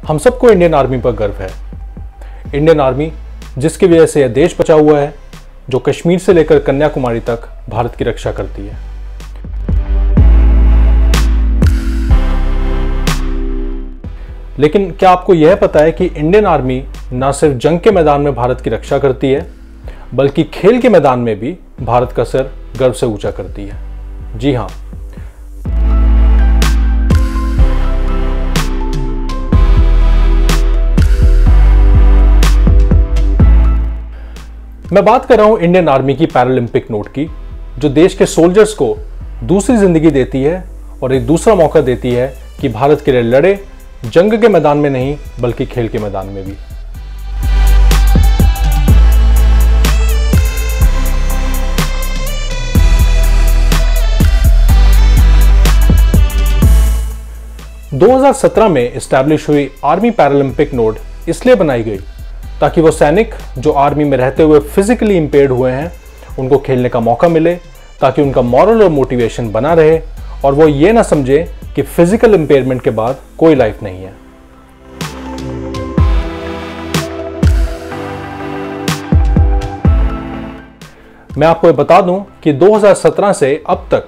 हम सबको Indian army पर गर्व है। इंडियन आर्मी जिसकी वजह से यह देश बचा हुआ है, जो कश्मीर से लेकर कन्याकुमारी तक भारत की रक्षा करती है। लेकिन क्या आपको यह पता है कि इंडियन आर्मी न सिर्फ जंग के मैदान में भारत की रक्षा करती है, बल्कि खेल के मैदान में भी भारत का सर गर्व से ऊंचा करती है। जी हां, मैं बात कर रहा हूं इंडियन आर्मी की पैरालंपिक नोट की, जो देश के सोल्जर्स को दूसरी जिंदगी देती है और एक दूसरा मौका देती है कि भारत के लिए लड़े, जंग के मैदान में नहीं बल्कि खेल के मैदान में भी। – 2017 में एस्टैब्लिश हुई आर्मी पैरालंपिक नोट इसलिए बनाई गई ताकि वो सैनिक जो आर्मी में रहते हुए फिजिकली इंपेयर्ड हुए हैं, उनको खेलने का मौका मिले, ताकि उनका मॉरल और मोटिवेशन बना रहे और वो ये ना समझे कि फिजिकल इंपेयरमेंट के बाद कोई लाइफ नहीं है। मैं आपको ये बता दूं कि 2017 से अब तक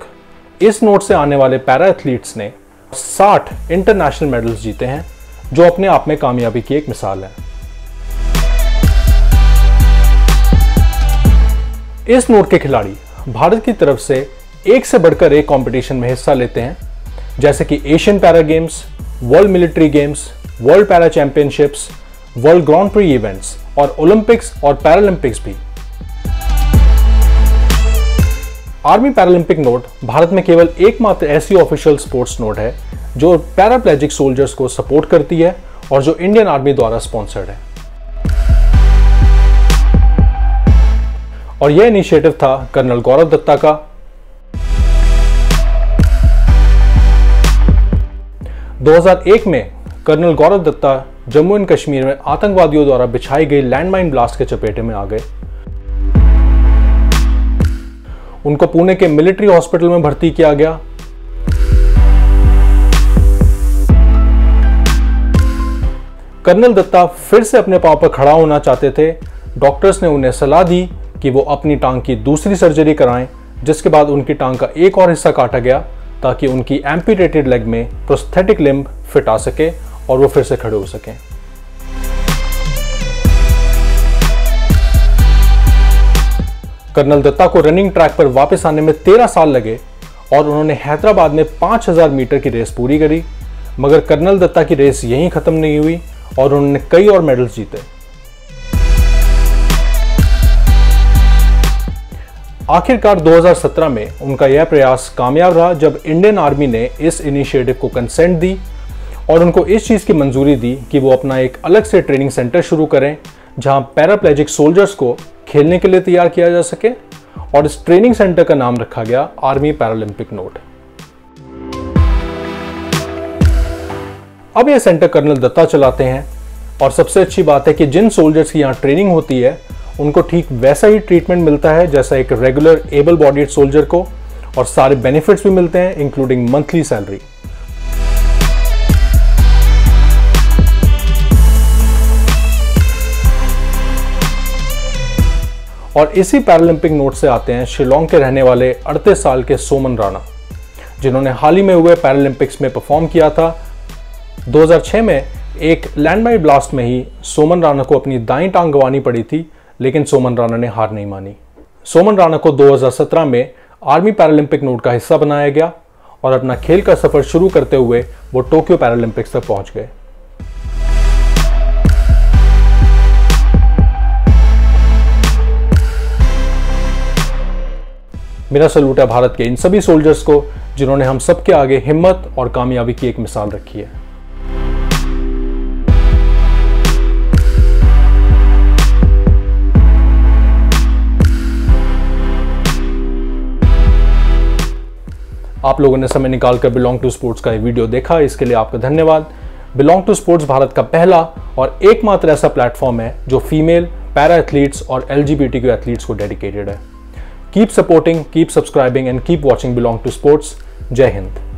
इस नोट से आने वाले पैरा एथलीट्स ने 60 इंटरनेशनल मेडल्स जीते हैं, जो अपने आप में कामयाबी की एक मिसाल है। इस नोट के खिलाड़ी भारत की तरफ से एक से बढ़कर एक कंपटीशन में हिस्सा लेते हैं, जैसे कि Asian para games, world military games, world para championships, world grand pre events और ओलंपिक्स और पैरालंपिक्स भी। आर्मी पैरालंपिक नोट भारत में केवल एकमात्र ऐसी ऑफिशियल स्पोर्ट्स नोट है जो पैराप्लेजिक सोल्जर्स को सपोर्ट करती है और जो इंडियन आर्मी द्वारा स्पॉन्सर्ड है। और यह इनिशिएटिव था कर्नल गौरव दत्ता का। 2001 में कर्नल गौरव दत्ता जम्मू एंड कश्मीर में आतंकवादियों द्वारा बिछाई गई लैंडमाइन ब्लास्ट के चपेटे में आ गए। उनको पुणे के मिलिट्री हॉस्पिटल में भर्ती किया गया। कर्नल दत्ता फिर से अपने पांव पर खड़ा होना चाहते थे। डॉक्टर्स ने उन्हें सलाह दी कि वो अपनी टांग की दूसरी सर्जरी कराएं, जिसके बाद उनकी टांग का एक और हिस्सा काटा गया ताकि उनकी एम्पुटेटेड लेग में प्रोस्थेटिक लिम्ब फिट आ सके और वो फिर से खड़े हो सकें। कर्नल दत्ता को रनिंग ट्रैक पर वापस आने में 13 साल लगे और उन्होंने हैदराबाद में 5000 मीटर की रेस पूरी करी, मगर कर्नल दत्ता की रेस यहीं खत्म नहीं हुई और उन्होंने कई और मेडल्स जीते। आखिरकार 2017 में उनका यह प्रयास कामयाब रहा, जब इंडियन आर्मी ने इस इनिशिएटिव को कंसेंट दी और उनको इस चीज़ की मंजूरी दी कि वो अपना एक अलग से ट्रेनिंग सेंटर शुरू करें, जहां पैराप्लेजिक सोल्जर्स को खेलने के लिए तैयार किया जा सके। और इस ट्रेनिंग सेंटर का नाम रखा गया आर्मी पैरालंपिक नोट। अब यह सेंटर कर्नल दत्ता चलाते हैं और सबसे अच्छी बात है कि जिन सोल्जर्स की यहाँ ट्रेनिंग होती है उनको ठीक वैसा ही ट्रीटमेंट मिलता है जैसा एक रेगुलर एबल बॉडीड सोल्जर को, और सारे बेनिफिट्स भी मिलते हैं इंक्लूडिंग मंथली सैलरी। और इसी पैरालंपिक नोट से आते हैं शिलोंग के रहने वाले 38 साल के सोमन राणा, जिन्होंने हाल ही में हुए पैरालंपिक्स में परफॉर्म किया था। 2006 में एक लैंडमाइन ब्लास्ट में ही सोमन राणा को अपनी दाईं टांग गंवानी पड़ी थी, लेकिन सोमन राणा ने हार नहीं मानी। सोमन राणा को 2017 में आर्मी पैरालंपिक नोट का हिस्सा बनाया गया और अपना खेल का सफर शुरू करते हुए वो टोक्यो पैरालंपिक्स तक पहुंच गए। मेरा सलूट है भारत के इन सभी सोल्जर्स को जिन्होंने हम सबके आगे हिम्मत और कामयाबी की एक मिसाल रखी है। आप लोगों ने समय निकालकर बिलोंग टू स्पोर्ट्स का ये वीडियो देखा, इसके लिए आपका धन्यवाद। बिलोंग टू स्पोर्ट्स भारत का पहला और एकमात्र ऐसा प्लेटफॉर्म है जो फीमेल पैरा एथलीट्स और LGBTQ एथलीट्स को डेडिकेटेड है। Keep supporting, keep subscribing and keep watching belong to sports. जय हिंद।